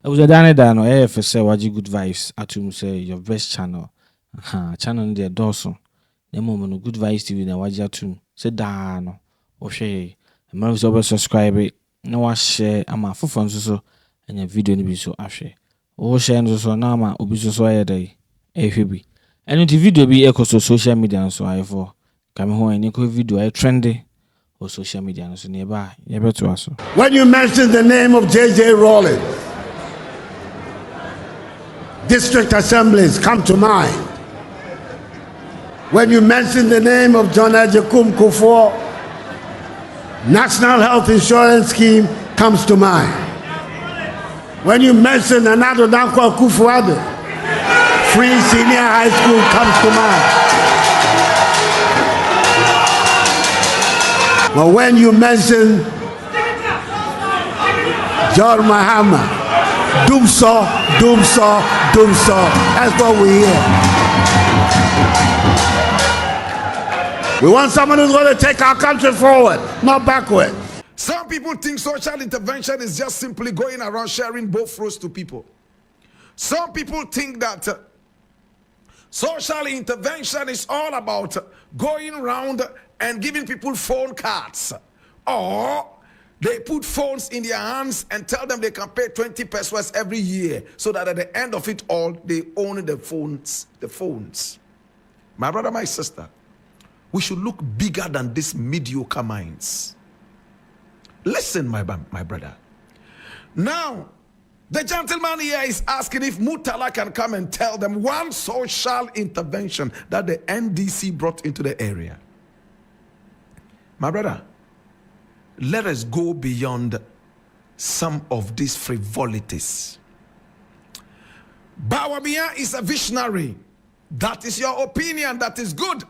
was a Dano, for say, Waji good vibes. Atum say, your best channel. Channel there, Dawson. The moment good vibes TV, na Waji Atum. Say, Dano. Or she, and most of us subscribe it. No one share, I'm a full fun so, and your video be so ashe. Oh, share and so now, ma, obiso so a day. Be. And the video be echo so social media and so I for. Come home and echo video, trendy. Or social media and so nearby. When you mention the name of J.J. Rowling, district assemblies come to mind. When you mention the name of John Ajakum Kufuor, National Health Insurance Scheme comes to mind. When you mention Anado Danko Akufo-Addo, free senior high school comes to mind. But when you mention John Mahama, Dumsor, that's what we hear. We want someone who's going to take our country forward, not backward. Some people think social intervention is just simply going around sharing both roads to people. Some people think that social intervention is all about going around and giving people phone cards, or they put phones in their hands and tell them they can pay 20 pesos every year, so that at the end of it all, they own the phones. My brother, my sister, we should look bigger than these mediocre minds. Listen, my brother. Now, the gentleman here is asking if Murtala can come and tell them one social intervention that the NDC brought into the area. My brother, let us go beyond some of these frivolities. Bawumia is a visionary. That is your opinion. That is good.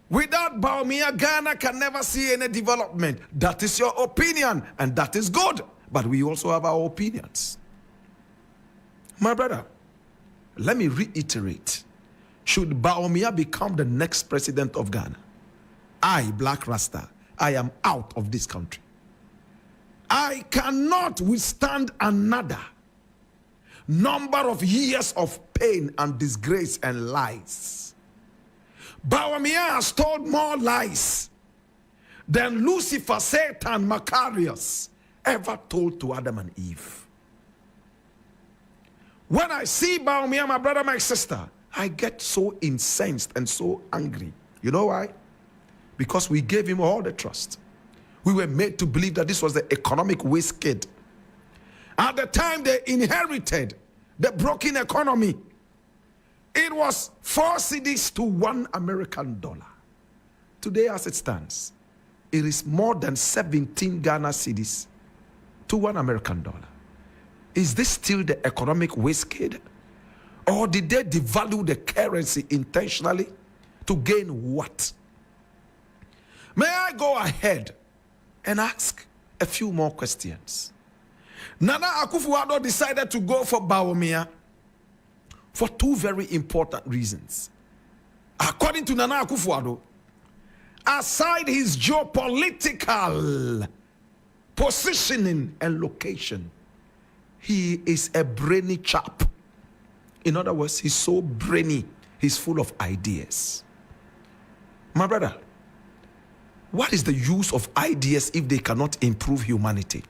Without Bawumia, Ghana can never see any development. That is your opinion, and that is good. But we also have our opinions. My brother, let me reiterate. Should Bawumia become the next president of Ghana, I, Black Rasta, I am out of this country. I cannot withstand another number of years of pain and disgrace and lies. Bawumia has told more lies than Lucifer, Satan, Macarius ever told to Adam and Eve. When I see Bawumia, my brother, my sister, I get so incensed and so angry. You know why? Because we gave him all the trust. We were made to believe that this was the economic waste kid. At the time they inherited the broken economy, it was 4 cedis to 1 American dollar. Today, as it stands, it is more than 17 Ghana cedis to 1 American dollar. Is this still the economic waste kid? Or did they devalue the currency intentionally to gain what? May I go ahead and ask a few more questions? Nana Akufo-Addo decided to go for Bawumia for 2 very important reasons. According to Nana Akufo-Addo, aside his geopolitical positioning and location, he is a brainy chap. In other words, he's so brainy, he's full of ideas. My brother, what is the use of ideas if they cannot improve humanity?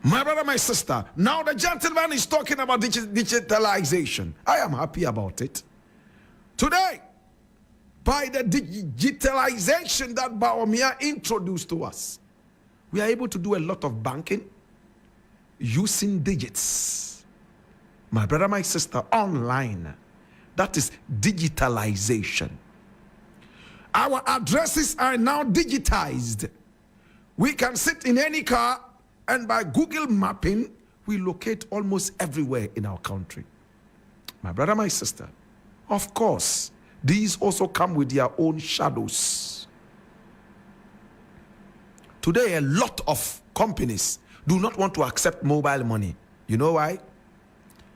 My brother, my sister, now the gentleman is talking about digitalization. I am happy about it. Today, by the digitalization that Bawumia introduced to us, we are able to do a lot of banking using digits. My brother, my sister, online. That is digitalization. Our addresses are now digitized. We can sit in any car, and by Google mapping, we locate almost everywhere in our country. My brother, my sister, of course, these also come with their own shadows. Today, a lot of companies do not want to accept mobile money. You know why?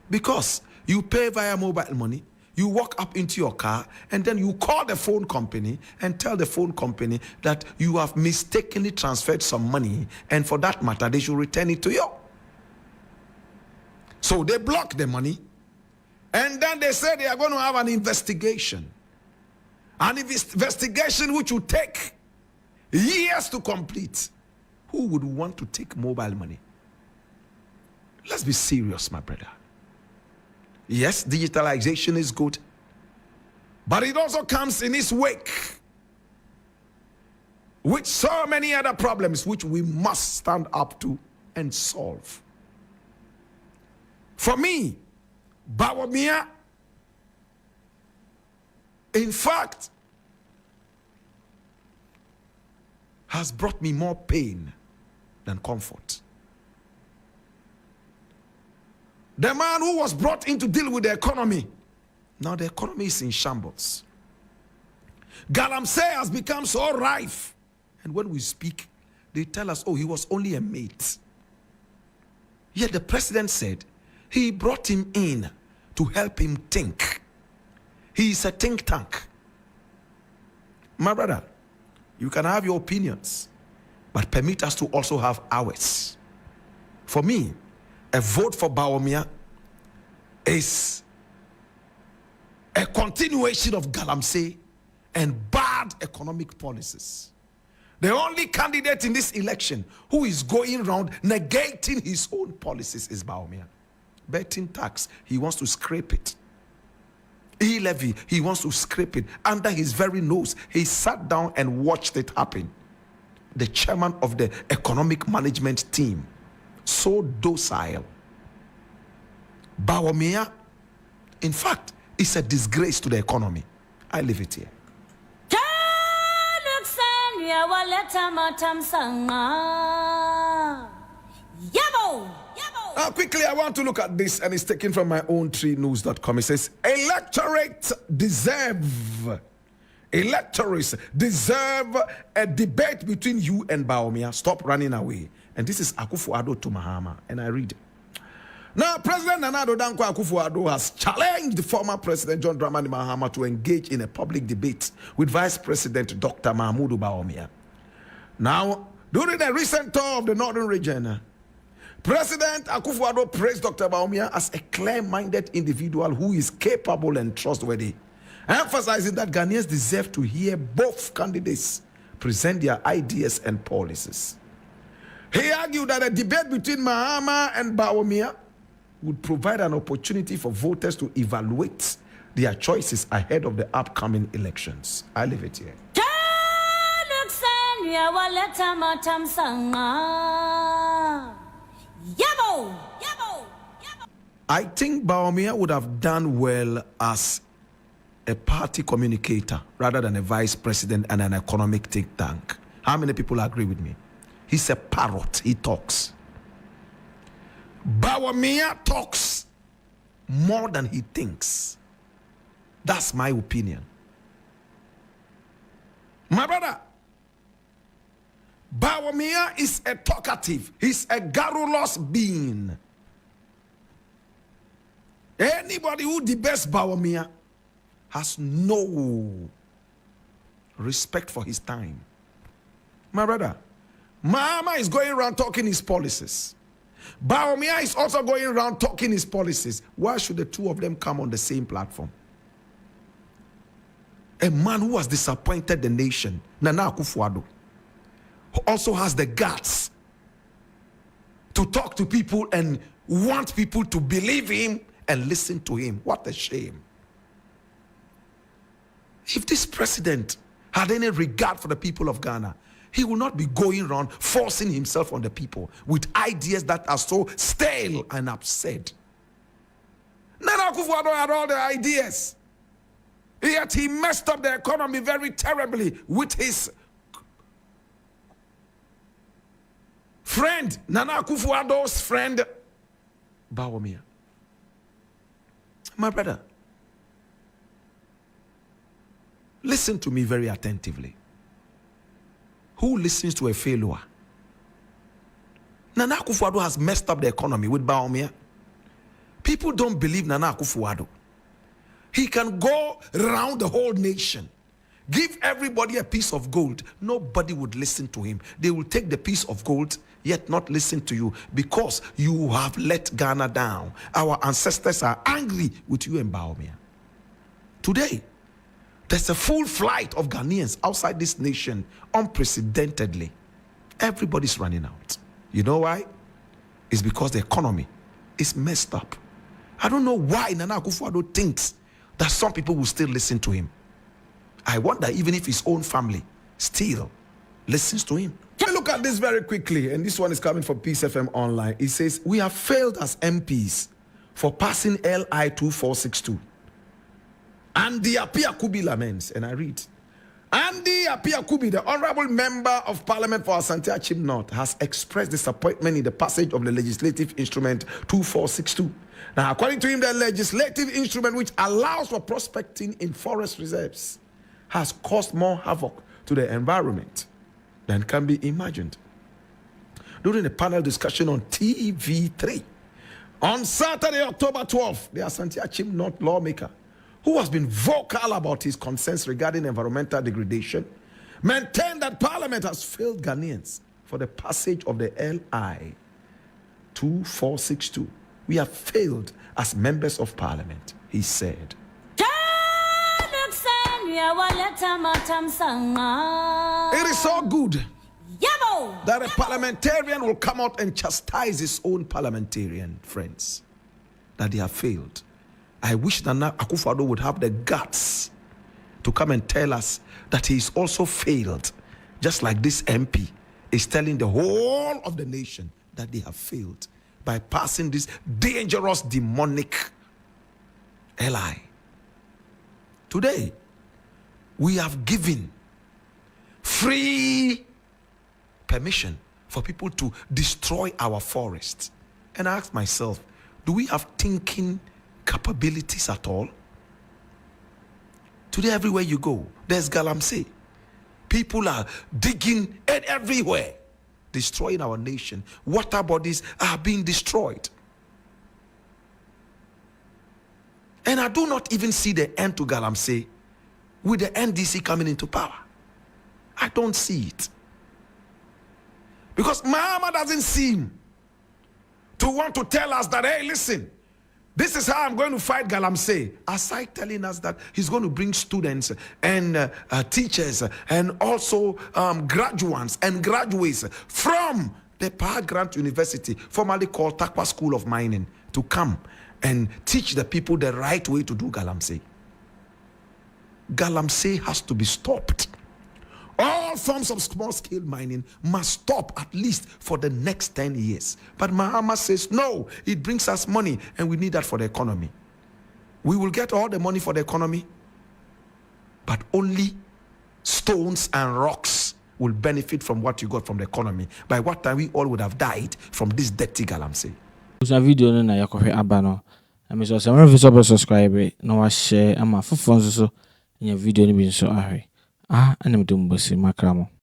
Because you pay via mobile money, you walk up into your car, and then you call the phone company and tell the phone company that you have mistakenly transferred some money, and for that matter, they should return it to you. So they block the money, and then they say they are going to have an investigation. An investigation which will take years to complete. Who would want to take mobile money? Let's be serious, my brother. Yes, digitalization is good, but it also comes in its wake with so many other problems which we must stand up to and solve. For me, Bawumia, in fact, has brought me more pain than comfort. The man who was brought in to deal with the economy, now the economy is in shambles. Galamsey has become so rife. And when we speak, they tell us, oh, he was only a mate. Yet the president said he brought him in to help him think. He is a think tank. My brother, you can have your opinions, but permit us to also have ours. For me, a vote for Bawumia is a continuation of Galamsey and bad economic policies. The only candidate in this election who is going around negating his own policies is Bawumia. Betting tax, he wants to scrape it. E-levy, he wants to scrape it under his very nose. He sat down and watched it happen. The chairman of the economic management team, so docile. Bawumia, in fact, is a disgrace to the economy. I leave it here. Now, quickly, I want to look at this, and it's taken from my own treenews.com. It says, electorates deserve a debate between you and Bawumia. Stop running away. And this is Akufo-Addo to Mahama. And I read. Now, President Nana Addo Dankwa Akufo-Addo has challenged former President John Dramani Mahama to engage in a public debate with Vice President Dr. Mahmoud Bawumia. Now, during the recent tour of the Northern region, President Akufo-Addo praised Dr. Bawumia as a clear-minded individual who is capable and trustworthy, emphasizing that Ghanaians deserve to hear both candidates present their ideas and policies. He argued that a debate between Mahama and Bawumia would provide an opportunity for voters to evaluate their choices ahead of the upcoming elections. I leave it here. I think Bawumia would have done well as a party communicator rather than a vice president and an economic think tank. How many people agree with me? He's a parrot. He talks. Bawumia talks more than he thinks. That's my opinion. My brother, Bawumia is a talkative. He's a garrulous being. Anybody who debates Bawumia has no respect for his time. My brother, Mahama is going around talking his policies. Bawumia is also going around talking his policies. Why should the two of them come on the same platform? A man who has disappointed the nation, Nana Akufo-Addo, who also has the guts to talk to people and want people to believe him and listen to him. What a shame. If this president had any regard for the people of Ghana, he will not be going around forcing himself on the people with ideas that are so stale and absurd. Nana Akufo-Addo had all the ideas. Yet he messed up the economy very terribly with his friend, Nana Akufo-Addo's friend, Bawumia. My brother, listen to me very attentively. Who listens to a failure? Nana Akufo-Addo has messed up the economy with Bawumia. People don't believe Nana Akufo-Addo. He can go around the whole nation Give everybody a piece of gold. Nobody would listen to him. They will take the piece of gold, yet not listen to you, because you have let Ghana down. Our ancestors are angry with you and Bawumia. Today, there's a full flight of Ghanaians outside this nation, unprecedentedly. Everybody's running out. You know why? It's because the economy is messed up. I don't know why Nana Akufo-Addo thinks that some people will still listen to him. I wonder even if his own family still listens to him. Let me look at this very quickly, and this one is coming from Peace FM Online. It says, we have failed as MPs for passing LI 2462. Andy Apia Kubi laments, and I read, Andy Apia Kubi, the Honorable Member of Parliament for Asante Achim North, has expressed disappointment in the passage of the legislative instrument 2462. Now, according to him, the legislative instrument which allows for prospecting in forest reserves has caused more havoc to the environment than can be imagined. During a panel discussion on TV3, on Saturday, October 12th, the Asante Achim North lawmaker, who has been vocal about his concerns regarding environmental degradation, maintained that Parliament has failed Ghanaians for the passage of the LI 2462. We have failed as members of Parliament, he said. It is so good that a parliamentarian will come out and chastise his own parliamentarian friends that they have failed. I wish Nana Akufo-Addo would have the guts to come and tell us that he's also failed, just like this MP is telling the whole of the nation that they have failed by passing this dangerous, demonic LI. Today, we have given free permission for people to destroy our forests. And I ask myself, do we have thinking capabilities at all? Today, everywhere you go, there's galamsey. People are digging everywhere, destroying our nation. Water bodies are being destroyed. And I do not even see the end to galamsey with the NDC coming into power. I don't see it. Because Mahama doesn't seem to want to tell us that, hey, listen, this is how I'm going to fight galamsey. Aside telling us that he's going to bring students and teachers and also graduates and graduates from the Power Grant University, formerly called Takwa School of Mining, to come and teach the people the right way to do galamsey. Galamsey has to be stopped. All forms of small-scale mining must stop at least for the next 10 years. But Mahama says, no, it brings us money and we need that for the economy. We will get all the money for the economy, but only stones and rocks will benefit from what you got from the economy. By what time we all would have died from this dirty galamsey. Usa video no na yakohwe aba no. Ami so se mo fi subscribe na wa share ama fofo nso so nya video ni bi nso ahwe. Anem dum bosi makramo.